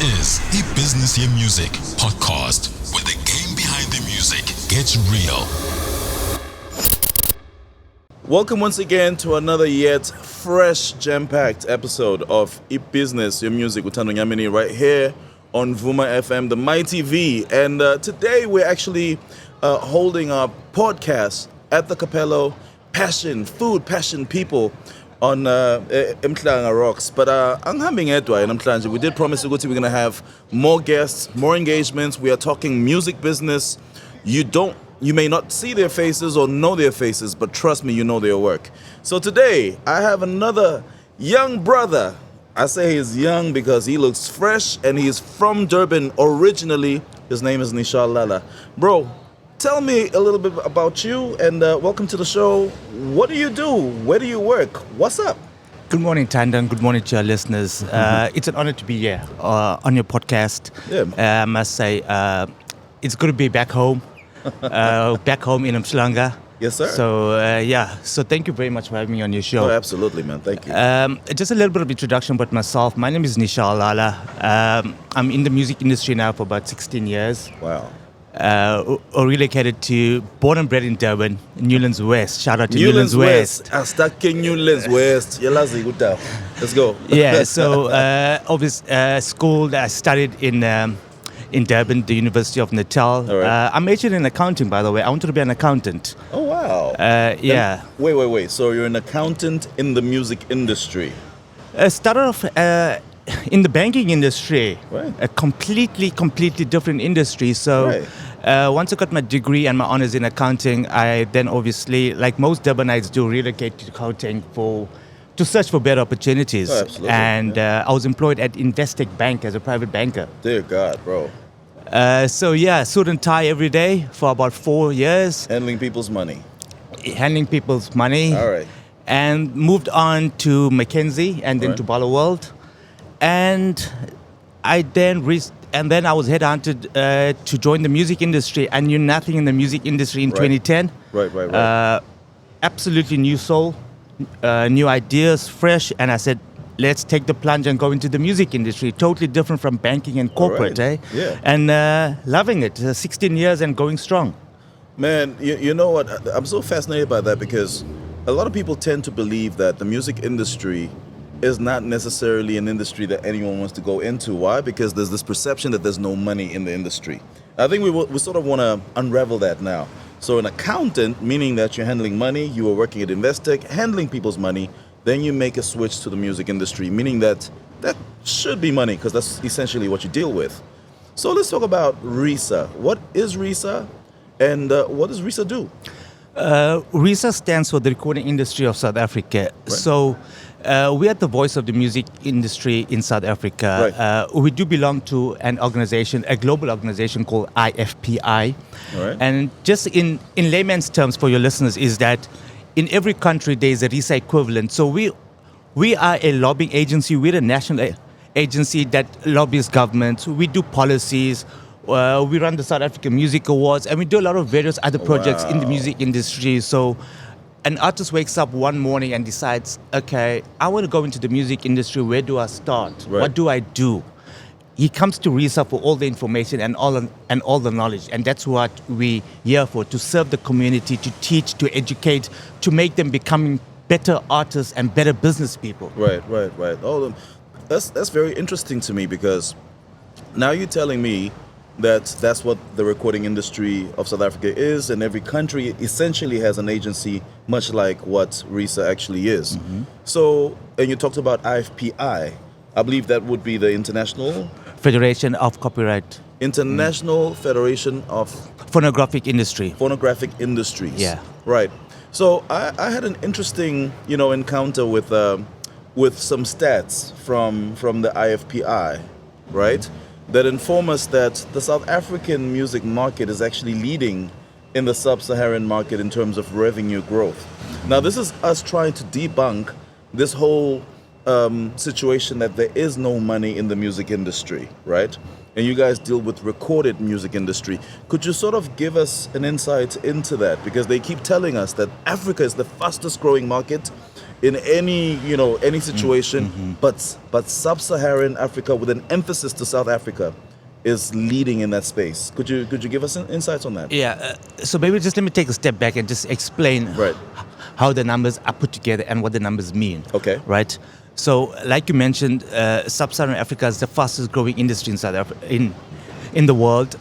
is IBusiness YeMusic podcast, where the game behind the music gets real. Welcome once again to another yet fresh, jam-packed episode of IBusiness YeMusic with Tando Nyamini right here on Vuma FM, the Mighty V. And today we're actually holding our podcast at the Capello Passion, Food Passion People on Mhlanga Rocks. But we did promise you we're going to have more guests, more engagements. We are talking music business. You may not see their faces or know their faces, but trust me, you know their work. So today, I have another young brother. I say he's young because he looks fresh and he's from Durban originally. His name is Nishal Lalla. Bro, tell me a little bit about you and welcome to the show. What do you do? Where do you work? What's up? Good morning, Tandon. Good morning to your listeners. It's an honor to be here on your podcast. Yeah. I must say, it's good to be back home. Back home in Mhlanga. Yes, sir. So thank you very much for having me on your show. Oh, absolutely, man. Thank you. Just a little bit of introduction about myself. My name is Nishal Lalla. I'm in the music industry now for about 16 years. Wow. Born and bred in Durban, Newlands West. Shout out to Newlands West. I stuck in Newlands West. Let's go. Yeah, so schooled, I studied in Durban, the University of Natal. Right. I majored in accounting, by the way. I wanted to be an accountant. Oh, wow. Yeah. Wait. So you're an accountant in the music industry? Started off in the banking industry. Right. A completely different industry. So once I got my degree and my honors in accounting, I then obviously, like most Durbanites do, relocate to Gauteng to search for better opportunities. Oh, absolutely. And I was employed at Investec Bank as a private banker. Dear God, bro. Suit and tie every day for about 4 years. Handling people's money. All right. And moved on to Mackenzie and then to Bala World. And I then I was headhunted to join the music industry. I knew nothing in the music industry in 2010. Right. Absolutely new soul, new ideas, fresh. And I said, let's take the plunge and go into the music industry. Totally different from banking and corporate, right. Yeah. And loving it. 16 years and going strong. Man, you know what? I'm so fascinated by that because a lot of people tend to believe that the music industry is not necessarily an industry that anyone wants to go into. Why? Because there's this perception that there's no money in the industry. I think we sort of want to unravel that now. So an accountant, meaning that you're handling money, you are working at Investec, handling people's money, then you make a switch to the music industry, meaning that should be money because that's essentially what you deal with. So let's talk about RISA. What is RISA and what does RISA do? RISA stands for the Recording Industry of South Africa. Right. So we are the voice of the music industry in South Africa. Right. We do belong to an organization, a global organization called IFPI. All right. And just in layman's terms for your listeners is that in every country there is a RISA equivalent. So we are a lobbying agency. We're a national agency that lobbies governments. We do policies. We run the South African Music Awards, and we do a lot of various other projects in the music industry. So an artist wakes up one morning and decides, okay, I want to go into the music industry. Where do I start? Right. What do I do? He comes to RISA for all the information and all the knowledge. And that's what we're here for, to serve the community, to teach, to educate, to make them becoming better artists and better business people. Right. Oh, that's very interesting to me because now you're telling me that's what the recording industry of South Africa is, and every country essentially has an agency, much like what RISA actually is. Mm-hmm. So, and you talked about IFPI. I believe that would be the International Federation of Copyright. International Federation of Phonographic Industry. Phonographic Industries. Yeah. Right. So I had an interesting, encounter with some stats from the IFPI, right? That inform us that the South African music market is actually leading in the sub-Saharan market in terms of revenue growth. Now, this is us trying to debunk this whole situation that there is no money in the music industry, right? And you guys deal with recorded music industry. Could you sort of give us an insight into that? Because they keep telling us that Africa is the fastest growing market in any situation, but sub-Saharan Africa with an emphasis to South Africa is leading in that space. Could you give us insights on that? Yeah. So maybe just let me take a step back and just explain Right. how the numbers are put together and what the numbers mean. Okay. Right. So, like you mentioned, sub-Saharan Africa is the fastest growing industry in South Africa in the world.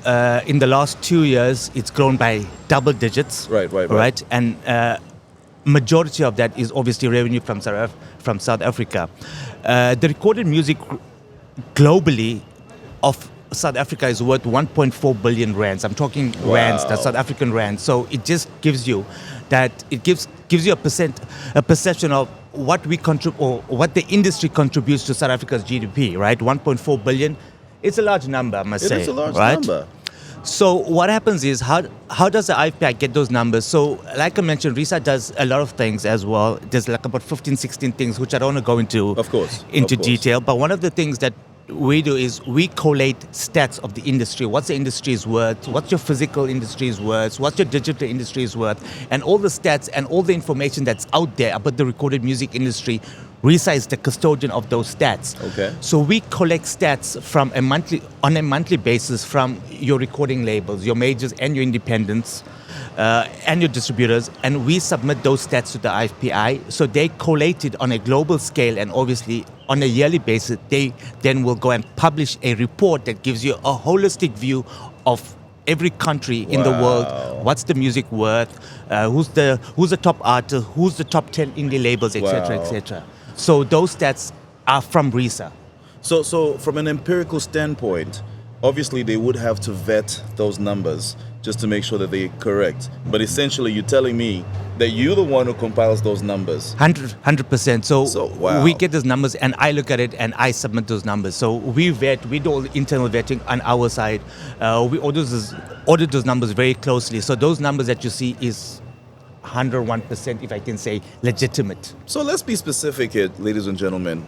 In the last 2 years, it's grown by double digits. Right. And majority of that is obviously revenue from South Africa. The recorded music globally of South Africa is worth 1.4 billion rands. I'm talking rands, the South African rand. So it just gives you that it gives you a perception of what we contribute or what the industry contributes to South Africa's GDP, right? 1.4 billion. It's a large number, I must say. It is a large right? number. So what happens is, how does the IFPI get those numbers? So like I mentioned, RISA does a lot of things as well. There's like about 15, 16 things, which I don't want to go into detail. But one of the things that we do is we collate stats of the industry. What's the industry's worth? What's your physical industry's worth? What's your digital industry's worth? And all the stats and all the information that's out there about the recorded music industry, RISA is the custodian of those stats. Okay. So we collect stats on a monthly basis from your recording labels, your majors and your independents, and your distributors, and we submit those stats to the IFPI. So they collate it on a global scale, and obviously on a yearly basis, they then will go and publish a report that gives you a holistic view of every country in the world. What's the music worth? Who's the top artist? Who's the top 10 indie labels, etc., etc. So those stats are from RISA. So from an empirical standpoint, obviously they would have to vet those numbers just to make sure that they're correct. But essentially, you're telling me that you're the one who compiles those numbers. 100%. So wow. We get those numbers, and I look at it, and I submit those numbers. So we do all the internal vetting on our side. We audit those numbers very closely. So those numbers that you see is 101%, if I can say, legitimate. So let's be specific here, ladies and gentlemen.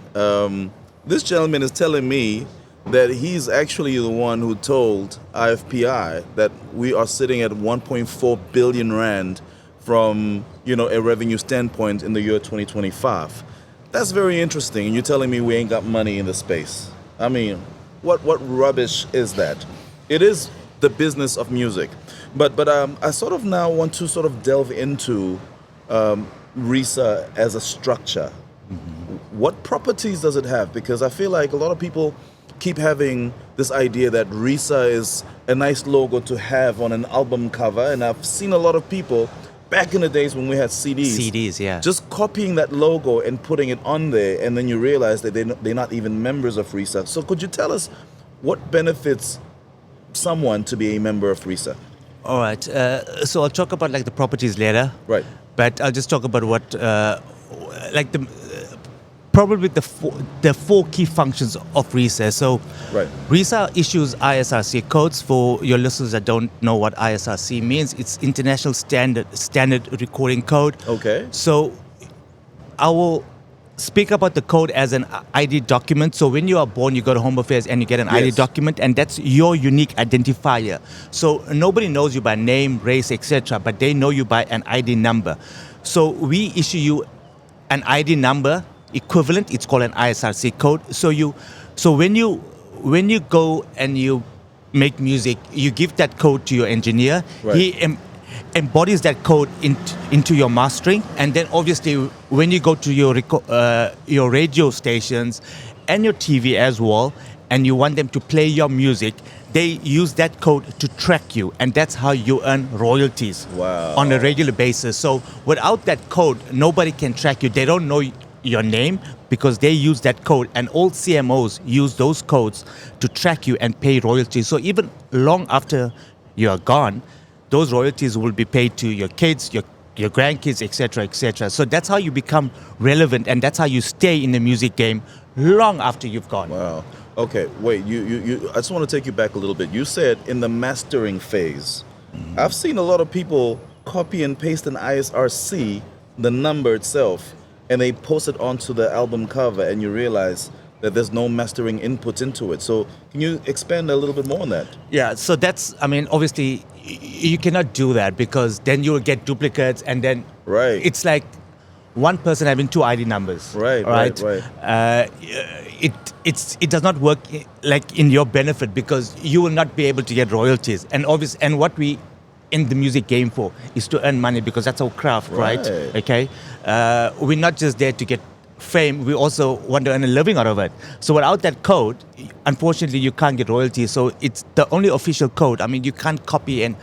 This gentleman is telling me that he's actually the one who told IFPI that we are sitting at 1.4 billion rand from a revenue standpoint in the year 2025. That's very interesting. And you're telling me we ain't got money in the space. I mean, what rubbish is that? It is the business of music. But I sort of now want to sort of delve into RISA as a structure. Mm-hmm. What properties does it have? Because I feel like a lot of people keep having this idea that RISA is a nice logo to have on an album cover, and I've seen a lot of people back in the days when we had CDs, just copying that logo and putting it on there, and then you realize that they're not even members of RISA. So could you tell us what benefits someone to be a member of RISA? All right. So I'll talk about like the properties later. Right. But I'll just talk about what probably the four key functions of RISA. So right. RISA issues ISRC codes. For your listeners that don't know what ISRC means, it's International Standard Recording Code. Okay. So I will speak about the code as an ID document. So when you are born, you go to Home Affairs and you get an ID document, and that's your unique identifier. So nobody knows you by name, race, etc., but they know you by an ID number. So we issue you an ID number equivalent. It's called an ISRC code. So when you go and you make music, you give that code to your engineer. Right. He embodies that code into your mastering, and then obviously when you go to your radio stations and your TV as well, and you want them to play your music, they use that code to track you, and that's how you earn royalties on a regular basis. So without that code, nobody can track you. They don't know your name because they use that code, and all CMOs use those codes to track you and pay royalties. So even long after you are gone, those royalties will be paid to your kids, your grandkids, etc., etc. So that's how you become relevant, and that's how you stay in the music game long after you've gone. Wow. Okay, wait, you I just want to take you back a little bit. You said in the mastering phase. Mm-hmm. I've seen a lot of people copy and paste an ISRC, the number itself, and they post it onto the album cover, and you realize that there's no mastering input into it. So can you expand a little bit more on that? Yeah, so that's, obviously you cannot do that because then you'll get duplicates, and then right. It's like one person having two ID numbers. Right. It does not work like in your benefit because you will not be able to get royalties. And what we in the music game for is to earn money because that's our craft, right? Okay, we're not just there to get fame. We also want to earn a living out of it. So without that code, unfortunately, you can't get royalties. So it's the only official code. I mean, you can't copy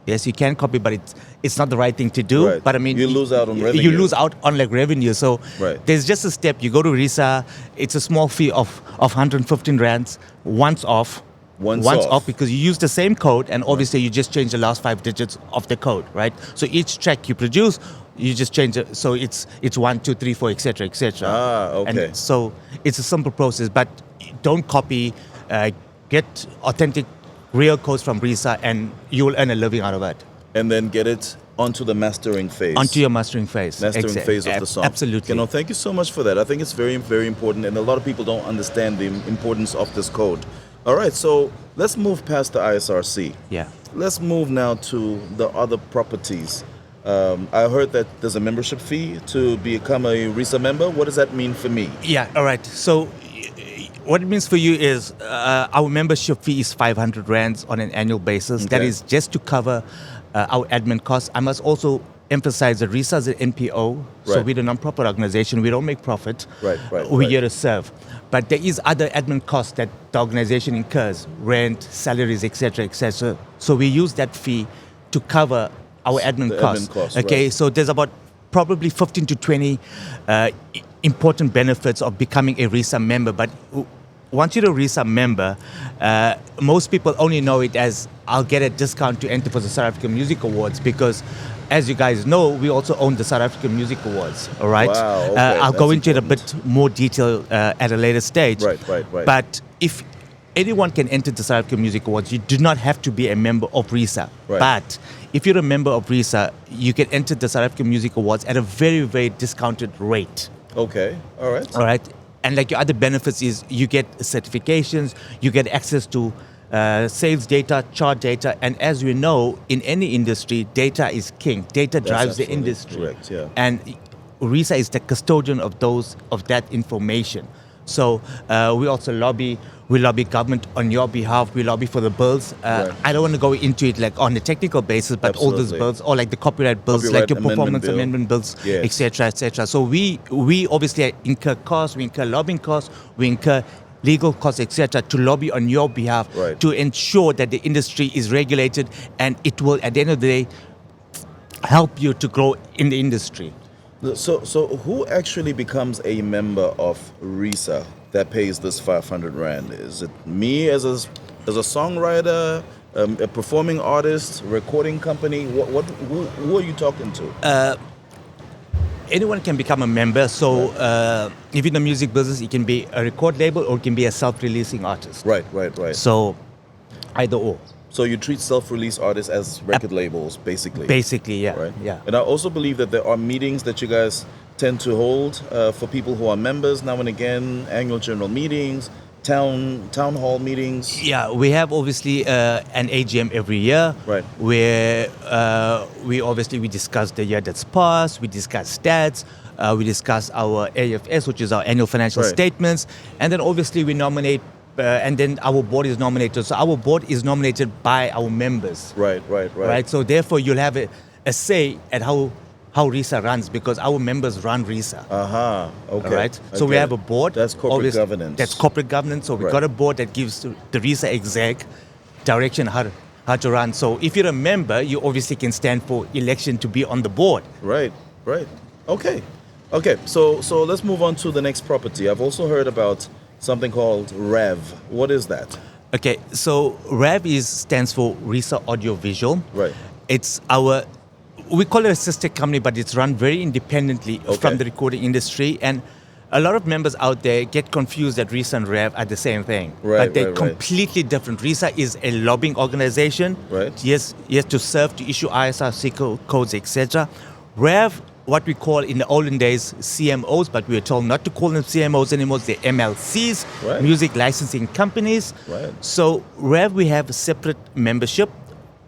yes, you can copy, but it's not the right thing to do. Right. But I mean, you lose out on revenue. You lose out on like revenue. So there's just a step. You go to RISA. It's a small fee of 115 rands once off. Once off because you use the same code and obviously you just change the last 5 digits of the code, right? So each track you produce, you just change it. So it's 1, 2, 3, 4, etc., etc. Okay. And so it's a simple process, but don't copy. Get authentic, real codes from RISA, and you will earn a living out of it. And then get it onto the mastering phase. Onto your mastering phase. Phase of the song. Absolutely. Thank you so much for that. I think it's very, very important, and a lot of people don't understand the importance of this code. All right, so let's move past the ISRC. Yeah. Let's move now to the other properties. I heard that there's a membership fee to become a RISA member. What does that mean for me? Yeah, all right. So what it means for you is our membership fee is 500 rands on an annual basis. Okay. That is just to cover our admin costs. I must also emphasize that RISA is an NPO, so we're a non-profit organization. We don't make profit. We're here to serve. But there is other admin costs that the organization incurs, rent, salaries, etc., etc. So we use that fee to cover our admin costs. Okay, so there's about probably 15 to 20 important benefits of becoming a RISA member. But once you're a RISA member, most people only know it as I'll get a discount to enter for the South African Music Awards because, as you guys know, we also own the South African Music Awards. All right. Wow, okay. I'll go into it a bit more detail at a later stage. Right. But if anyone can enter the South African Music Awards, you do not have to be a member of RISA. Right. But if you're a member of RISA, you can enter the South African Music Awards at a very, very discounted rate. Okay. All right. And like your other benefits is you get certifications, you get access to sales data, chart data, and as we know, in any industry, data is king. Data drives the industry. Correct, yeah. And RISA is the custodian of that information. So we also lobby government on your behalf. We lobby for the bills. I don't want to go into it like on a technical basis, but all those bills, or like the copyright bills, like your performance amendment bills, etc., etc. So we obviously incur costs, we incur lobbying costs, we incur legal costs, etc., to lobby on your behalf to ensure that the industry is regulated and it will, at the end of the day, help you to grow in the industry. So who actually becomes a member of RISA that pays this 500 rand? Is it me as a songwriter, a performing artist, recording company? Who are you talking to? Anyone can become a member. So if you're in the music business, it can be a record label or it can be a self-releasing artist. Right. So either or. So you treat self-release artists as record labels, basically. Basically, yeah. Right? Yeah. And I also believe that there are meetings that you guys tend to hold for people who are members now and again, annual general meetings, town hall meetings. Yeah, we have obviously an AGM every year. Right. Where we discuss the year that's passed, we discuss stats, we discuss our AFS, which is our annual financial statements, and then obviously we nominate. And then our board is nominated. So our board is nominated by our members. Right. So therefore, you'll have a say at how RISA runs because our members run RISA. Okay. Right. So we have a board. That's corporate governance. That's corporate governance. So we've got a board that gives the RISA exec direction how to run. So if you're a member, you obviously can stand for election to be on the board. Right. Okay. So let's move on to the next property. I've also heard about something called REV. What is that? Okay, so REV stands for RISA Audiovisual. Right. It's we call it a sister company, but it's run very independently from the recording industry. And a lot of members out there get confused that RISA and REV are the same thing. But they're completely different. RISA is a lobbying organization. Right. Yes, to serve, to issue ISRC codes, etc. REV, what we call in the olden days CMOs, but we were told not to call them CMOs anymore. They're MLCs, music licensing companies. Right. So REV, we have a separate membership.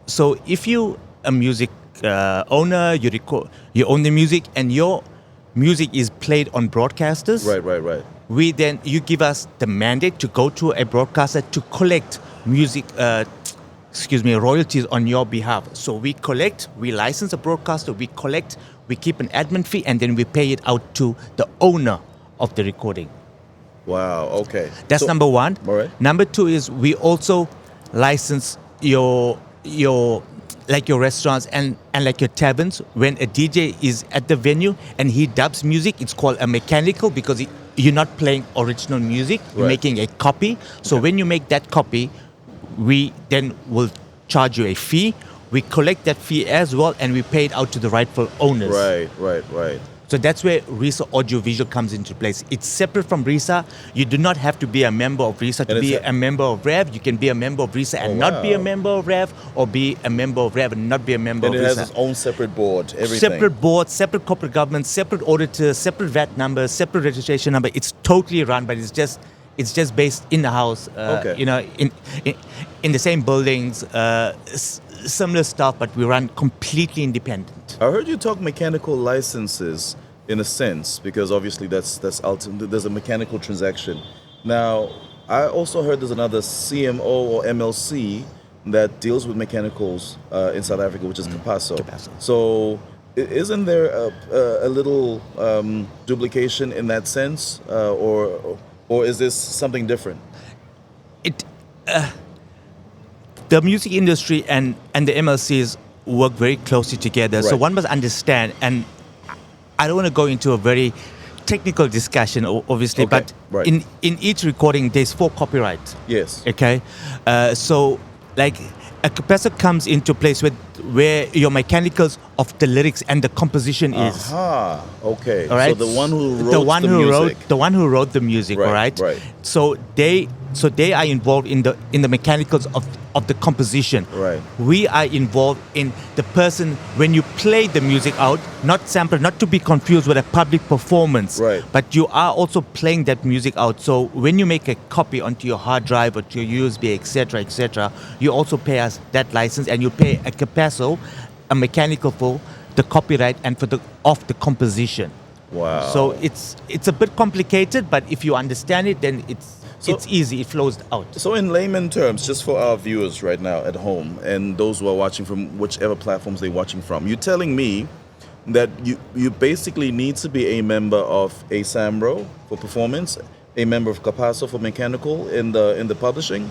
So if you a music owner, you own the music, and your music is played on broadcasters. Right. You give us the mandate to go to a broadcaster to collect music, royalties on your behalf. So we license a broadcaster, we keep an admin fee, and then we pay it out to the owner of the recording. Wow, okay. That's number one. All right. Number two is we also license your restaurants and like your taverns. When a DJ is at the venue and he dubs music, it's called a mechanical because you're not playing original music, you're making a copy. So when you make that copy, we then will charge you a fee. We collect that fee as well and we pay it out to the rightful owners. Right. So that's where RISA Audiovisual comes into place. It's separate from RISA. You do not have to be a member of RISA to be a member of REV. You can be a member of RISA and not be a member of REV, or be a member of REV and not be a member of RISA. And it has its own separate board, everything. Separate board, separate corporate government, separate auditors, separate VAT number, separate registration number. It's totally run, but it's just based in the house, in the same buildings, similar stuff, but we run completely independent. I heard you talk mechanical licenses in a sense, because obviously that's ultimate. There's a mechanical transaction. Now, I also heard there's another CMO or MLC that deals with mechanicals in South Africa, which is Capasso. So, isn't there a little duplication in that sense, or is this something different? The music industry and the MLCs work very closely together. So one must understand, and I don't want to go into a very technical discussion, obviously, but in each recording, there's 4 copyrights. Yes. Okay? So, like, a capacitor comes into place where your mechanicals of the lyrics and the composition is. Okay. All right? So the one who wrote the music. The one who wrote the music, all right? Right. So they are involved in the mechanicals of the composition. Right. We are involved in the person when you play the music out, not sample, not to be confused with a public performance. Right. But you are also playing that music out. So when you make a copy onto your hard drive or to your USB, etc., you also pay us that license, and you pay a capasso, a mechanical for the copyright and for the composition. Wow. So it's a bit complicated, but if you understand it, then it's easy. It flows out. So in layman terms, just for our viewers right now at home and those who are watching from whichever platforms they're watching from, you're telling me that you basically need to be a member of a SAMRO for performance, a member of Capasso for mechanical in the publishing,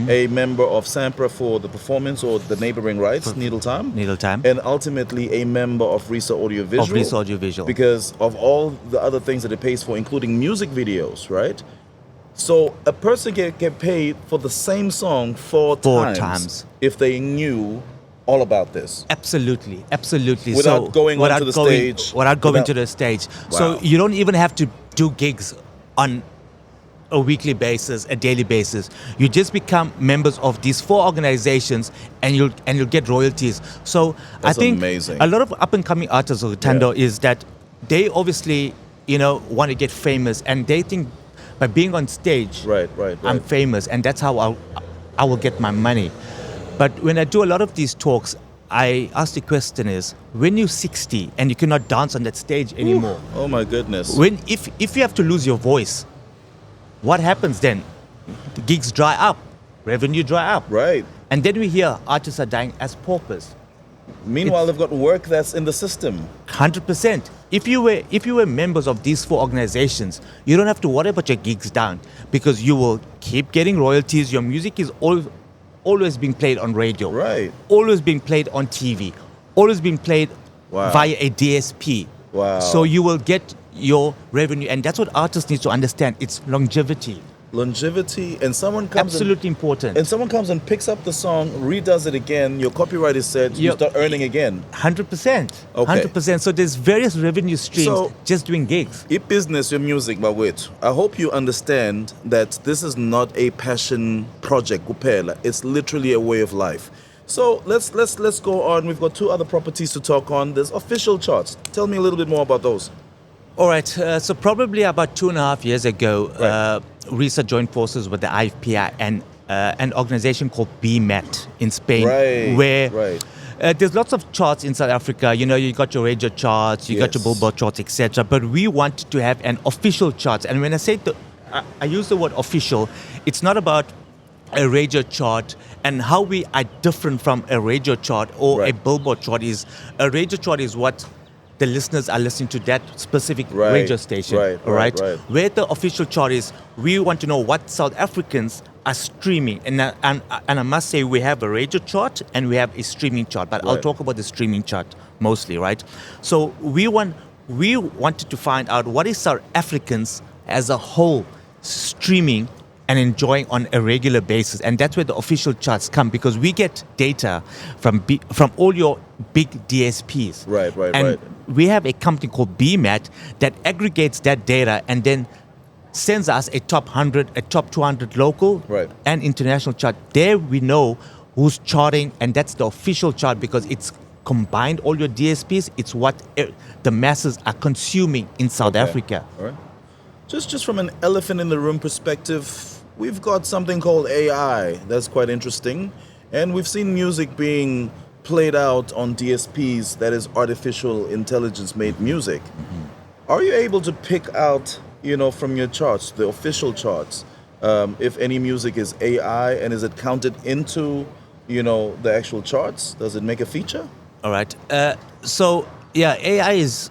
a member of SAMPRA for the performance or the neighboring rights, Needle Time, and ultimately a member of RISA Audiovisual. Because of all the other things that it pays for, including music videos, right? So a person can get paid for the same song four times if they knew all about this. Absolutely. Without going to the stage. Wow. So you don't even have to do gigs on a weekly basis, a daily basis. You just become members of these 4 organizations, and you'll get royalties. So that's I think amazing. A lot of up and coming artists of Tando is that they obviously want to get famous, and they think by being on stage, right. I'm famous, and that's how I will get my money. But when I do a lot of these talks, I ask the question is, when you're 60 and you cannot dance on that stage anymore. Oh my goodness. If you have to lose your voice, what happens then? The gigs dry up, revenue dry up. Right. And then we hear artists are dying as paupers. Meanwhile, they've got work that's in the system. 100%. If you were members of these 4 organizations, you don't have to worry about your gigs down, because you will keep getting royalties. Your music is always being played on radio. Right. Always being played on TV. Always being played via a DSP. Wow. So you will get your revenue, and that's what artists need to understand. It's longevity. And someone comes important. And someone comes and picks up the song, redoes it again, your copyright is set, you start earning again. 100%. Okay. 100%. So there's various revenue streams just doing gigs. IBusiness, your music, Bawet. I hope you understand that this is not a passion project, Kupela. It's literally a way of life. So let's go on. We've got 2 other properties to talk on. There's official charts. Tell me a little bit more about those. All right. So probably about 2.5 years ago, RISA joined forces with the IFPI and an organization called BMAT in Spain, where There's lots of charts in South Africa. You know, you got your radio charts, you got your Yes. Billboard charts, etc. But we want to have an official chart. And when I say I use the word official, it's not about a radio chart and how we are different from a radio chart or a Right. Billboard chart is a radio chart is what the listeners are listening to that specific Right, radio station. right, all right? right. Where the official chart is, we want to know what South Africans are streaming. And I must say we have a radio chart and we have a streaming chart, but I'll Right. talk about the streaming chart mostly, right? So we wanted to find out what is South Africans as a whole streaming and enjoying on a regular basis, and that's where the official charts come because we get data from all your big DSPs. Right, and right. we have a company called BMAT that aggregates that data and then sends us a top 100, a top 200 local Right. and international chart. There we know who's charting, and that's the official chart because it's combined all your DSPs. It's what the masses are consuming in South Okay. Africa. All right. Just from an elephant in the room perspective, we've got something called AI. That's quite interesting. And we've seen music being played out on DSPs, that is artificial intelligence made music. Are you able to pick out, from your charts, the official charts, if any music is AI, and is it counted into, the actual charts? Does it make a feature? All right. AI is.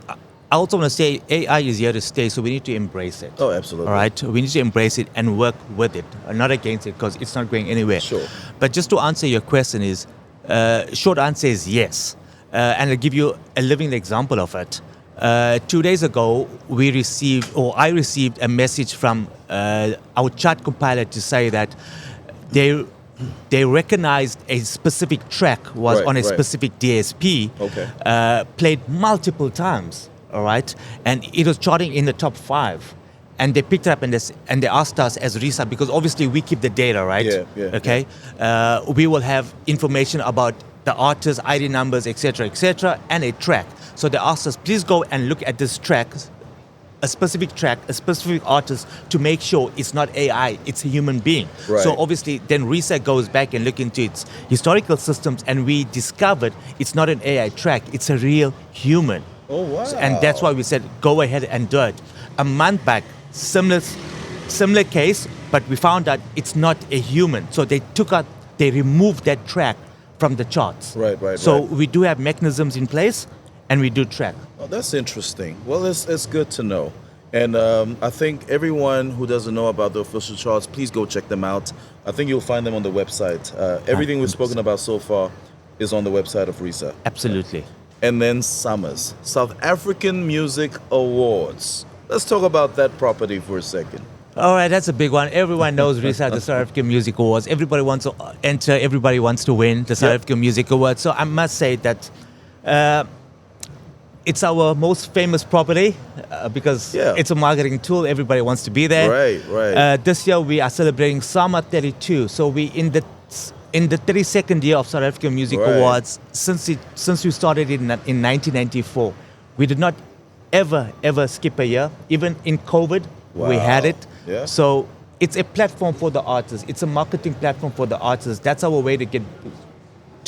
I also want to say AI is here to stay, so we need to embrace it. Oh, absolutely. All right. We need to embrace it and work with it, not against it, because it's not going anywhere. Sure. But just to answer your question is, short answer is yes, and I'll give you a living example of it. 2 days ago, I received a message from our chart compiler to say that they recognized a specific track was Right, on a right. specific DSP, Okay. played multiple times, all right? And it was charting in the top 5. And they picked it up and they asked us as RISA, because obviously we keep the data, right? Yeah. Okay? We will have information about the artist, ID numbers, etc., and a track. So they asked us, please go and look at this track, a specific artist, to make sure it's not AI, it's a human being. Right. So obviously then RISA goes back and look into its historical systems, and we discovered it's not an AI track, it's a real human. Oh, wow. And that's why we said, go ahead and do it. A month back, similar case, but we found out it's not a human. So they removed that track from the charts. Right. So we do have mechanisms in place, and we do track. Oh, that's interesting. Well, it's good to know. And I think everyone who doesn't know about the official charts, please go check them out. I think you'll find them on the website. Everything we've spoken about so far is on the website of RISA. Absolutely. And then Summers, South African Music Awards. Let's talk about that property for a second. All right, that's a big one. Everyone knows RISA, the South African Music Awards. Everybody wants to enter. Everybody wants to win the South Yep. African Music Awards. So I must say that it's our most famous property because Yeah. it's a marketing tool. Everybody wants to be there. Right. This year we are celebrating Summer 32. So we in the 32nd year of South African Music Right. Awards since we started in 1994. We did not ever skip a year. Even in COVID, we had Wow. it. Yeah. So it's a platform for the artists. It's a marketing platform for the artists. That's our way to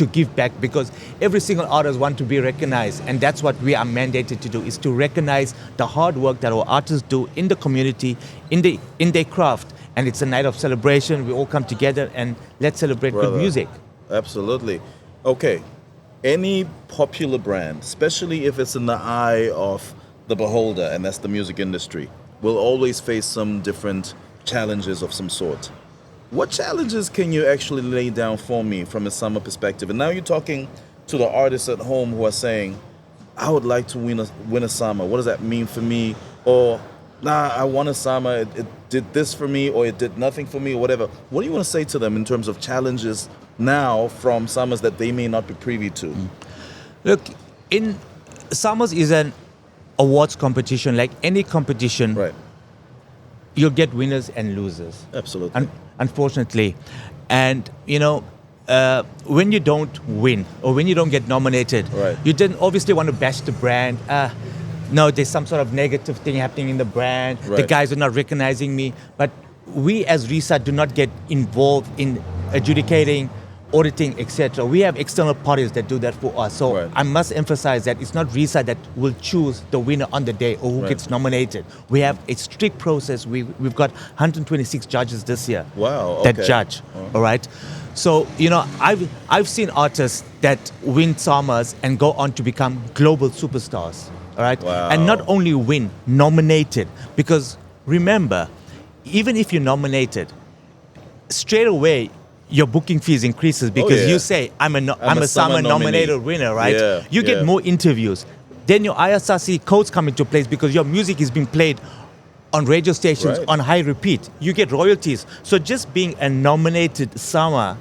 give back, because every single artist wants to be recognized, and that's what we are mandated to do, is to recognize the hard work that our artists do in the community, in their craft. And it's a night of celebration. We all come together and let's celebrate Brother. good music. Absolutely. Okay. Any popular brand, especially if it's in the eye of the beholder, and that's the music industry, will always face some different challenges of some sort. What challenges can you actually lay down for me from a summer perspective? And now you're talking to the artists at home who are saying, I would like to win a summer. What does that mean for me? Or, I won a summer. It did this for me, or it did nothing for me, or whatever. What do you want to say to them in terms of challenges now from summers that they may not be privy to? Look, in Summers is an awards competition, like any competition. Right. You'll get winners and losers. Absolutely. Unfortunately. And, when you don't win or when you don't get nominated, Right. you didn't obviously want to bash the brand. No, there's some sort of negative thing happening in the brand. The Right. guys are not recognizing me. But we as RISA do not get involved in adjudicating auditing, etc. We have external parties that do that for us. So Right. I must emphasize that it's not RISA that will choose the winner on the day or who Right. gets nominated. We have a strict process. We've got 126 judges this year Wow, that okay. judge. All right. So I've seen artists that win SAMAs and go on to become global superstars. All right. Wow. And not only win, nominated. Because remember, even if you're nominated, straight away your booking fees increases because yeah. you say I'm a SAMA SAMA nominated nominee. winner, right? Yeah, You get yeah. more interviews. Then your ISRC codes come into place because your music is being played on radio stations Right. on high repeat. You get royalties. So just being a nominated SAMA,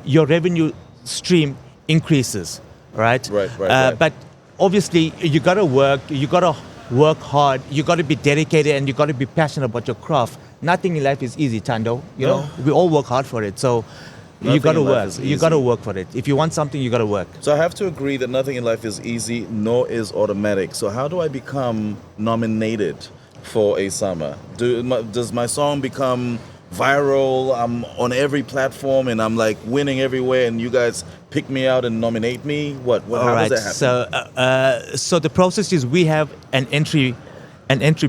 your revenue stream increases, right? Right. But obviously you gotta work hard, you gotta be dedicated, and you gotta be passionate about your craft. Nothing in life is easy, Tando. You No. know, we all work hard for it. So Nothing you gotta in life work. is You easy. gotta work for it. If you want something, you gotta work. So I have to agree that nothing in life is easy, nor is automatic. So how do I become nominated for a SAMA? Does my song become viral? I'm on every platform and I'm like winning everywhere, and you guys pick me out and nominate me? What? All How right. does that happen? So the process is we have an entry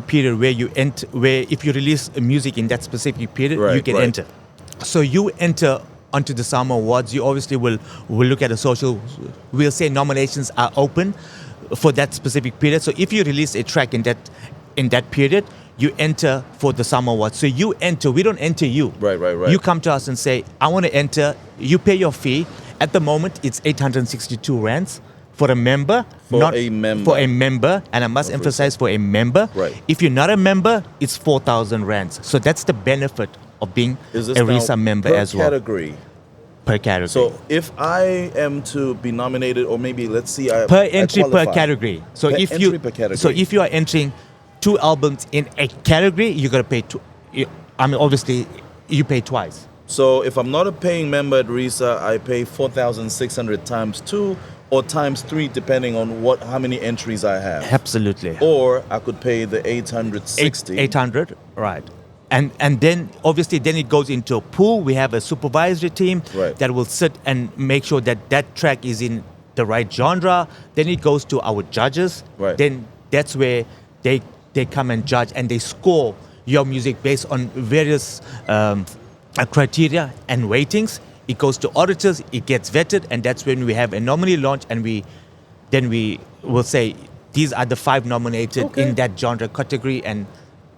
period where if you release music in that specific period, Right, you can right. enter. So you enter onto the SAMA Awards. You obviously will look at the social. We'll say nominations are open for that specific period. So if you release a track in that period, you enter for the SAMA Awards. So you enter. We don't enter you. Right. You come to us and say, I want to enter. You pay your fee. At the moment, it's 862 rands for a member. For a member. For a member, and I must emphasize for a member. Right. If you're not a member, it's 4,000 rands. So that's the benefit of being Is this a now RISA member per as well. category? Per category. So if I am to be nominated, or maybe let's see, per entry per qualify. category. So Per if entry per category. so if you are entering 2 albums in a category, you gotta pay two. Obviously, you pay twice. So if I'm not a paying member at RISA, I pay 4,600 times 2 or times 3, depending on how many entries I have. Absolutely. Or I could pay the 860. 800, right. And then obviously then it goes into a pool. We have a supervisory team Right. that will sit and make sure that that track is in the right genre. Then it goes to our judges. Right. Then that's where they come and judge and they score your music based on various criteria and weightings. It goes to auditors, it gets vetted, and that's when we have a nominee launch, and we will say these are the 5 nominated Okay. in that genre category, and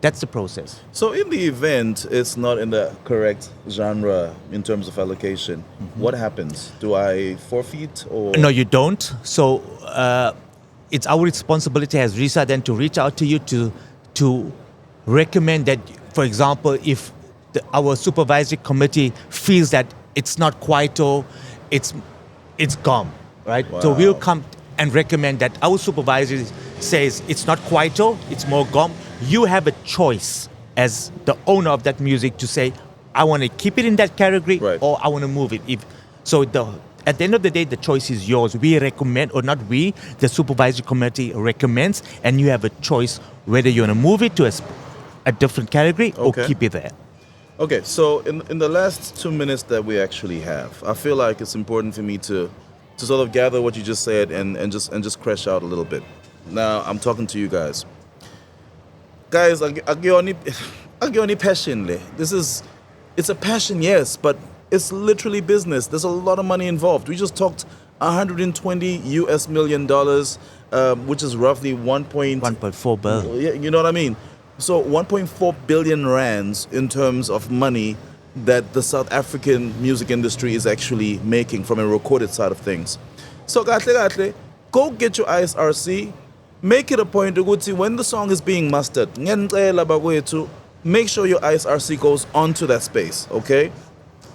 that's the process. So in the event it's not in the correct genre in terms of allocation, what happens? Do I forfeit or? No, you don't. So it's our responsibility as RISA then to reach out to you to recommend that, for example, if our supervisory committee feels that it's not quite or it's gone, right? So Wow. we'll come and recommend that. Our supervisor says it's not quite or it's more gone. You have a choice as the owner of that music to say, I want to keep it in that category Right. or I want to move it. At the end of the day, the choice is yours. We recommend, or not we, the supervisory committee recommends, and you have a choice whether you want to move it to a different category Okay. or keep it there. Okay, so in the last 2 minutes that we actually have, I feel like it's important for me to sort of gather what you just said and just crash out a little bit. Now I'm talking to you guys. Guys, I passion. It's a passion, yes, but it's literally business. There's a lot of money involved. We just talked 120 US million dollars, which is roughly 1.4 billion. Yeah, you know what I mean? So 1.4 billion rands in terms of money that the South African music industry is actually making from a recorded side of things. So kahle, go get your ISRC. Make it a point to go to when the song is being mastered. Make sure your ISRC goes onto that space, okay?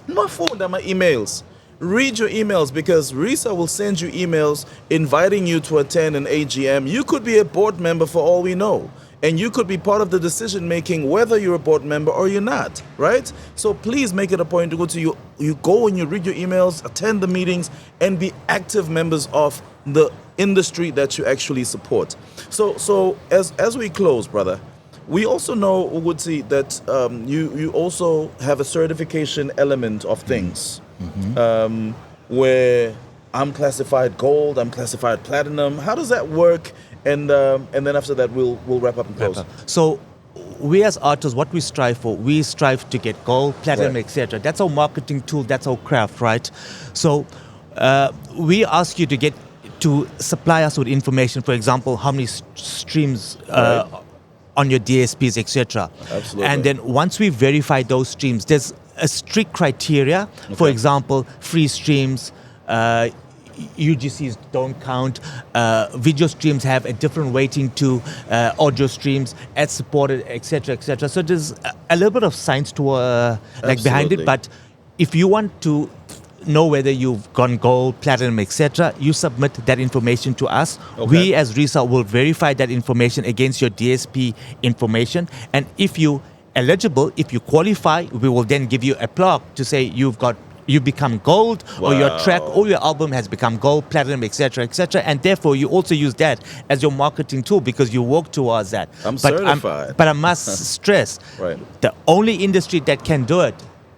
My phone, my emails. Read your emails because RISA will send you emails inviting you to attend an AGM. You could be a board member for all we know. And you could be part of the decision making whether you're a board member or you're not, right? So please make it a point to go to you go and you read your emails, attend the meetings, and be active members of the industry that you actually support. So as we close, brother, we also know, Uguti, that you also have a certification element of things. where I'm classified gold, I'm classified platinum. How does that work? And then after that, we'll wrap up and close. So we as artists, what we strive for, we strive to get gold, platinum, Right. etc. That's our marketing tool, that's our craft, right? So we ask you to supply us with information, for example, how many streams Right. on your DSPs, etc. Absolutely. And then once we verify those streams, there's a strict criteria. For Okay. example, free streams, UGCs don't count. Video streams have a different weighting to audio streams, ad supported, etc., etc. So there's a little bit of science to like behind Absolutely. it. But if you want to know whether you've gone gold, platinum, etc., you submit that information to us. Okay. We as RISA will verify that information against your DSP information, and if you eligible, if you qualify, we will then give you a plaque to say you've become gold, or your track Wow. or your album has become gold, platinum, etc., etc. And therefore, you also use that as your marketing tool because you work towards that. I'm certified. But I must stress, Right. the only industry that can do it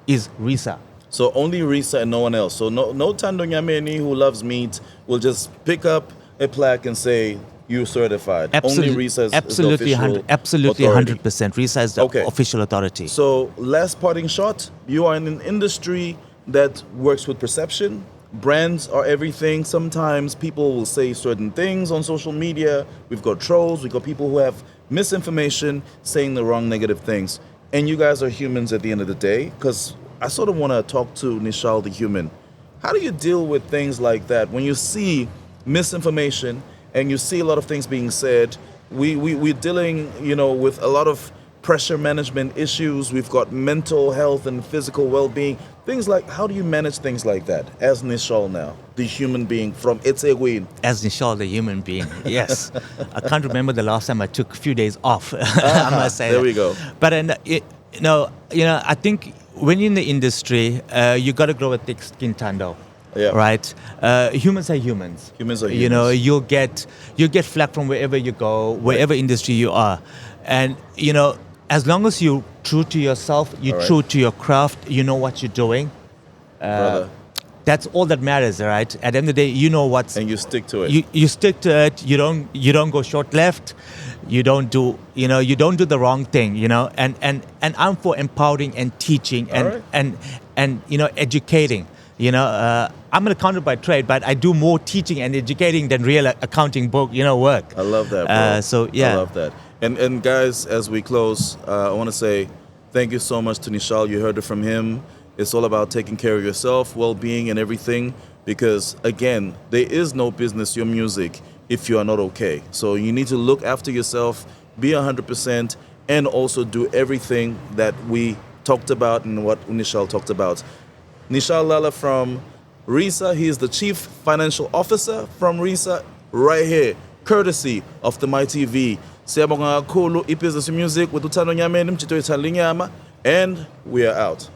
is RISA. So only RISA and no one else. So no Tando Nyameni who loves meat will just pick up a plaque and say you're certified. Only RISA is absolutely, the official absolutely, authority. 100%. RISA is the Okay. official authority. So last parting shot, you are in an industry that works with perception. Brands are everything. Sometimes people will say certain things on social media. We've got trolls, we've got people who have misinformation, saying the wrong negative things. And you guys are humans at the end of the day, because I sort of want to talk to Nishal the human. How do you deal with things like that when you see misinformation and you see a lot of things being said? We're dealing, with a lot of pressure management issues. We've got mental health and physical well-being. Things like, how do you manage things like that as Nishal now, the human being from Etegwin? As Nishal, the human being, yes. I can't remember the last time I took a few days off. I must say There that. we go. But I think when you're in the industry, you got to grow a thick skin, Tando. Yeah. Right. Humans are humans. Humans are humans. You'll get flack from wherever you go, wherever industry you are, and as long as you're true to yourself, you're All right. true to your craft, you know what you're doing. Brother. That's all that matters, right? At the end of the day, you know what's And you stick to it. you stick to it. You don't go short left. You don't do the wrong thing. And I'm for empowering and teaching All and educating. I'm an accountant by trade, but I do more teaching and educating than real accounting work. I love that, bro. So yeah. I love that. And guys, as we close, I want to say thank you so much to Nishal. You heard it from him. It's all about taking care of yourself, well-being, and everything. Because again, there is no business your music if you are not okay. So you need to look after yourself, be 100%, and also do everything that we talked about and what Nishal talked about. Nishal Lalla from RISA. He is the Chief Financial Officer from RISA right here, courtesy of the MyTV. Siyabonga kakhulu iBusiness Music with uThando Nyameni, Mchito Italinyama, and we are out.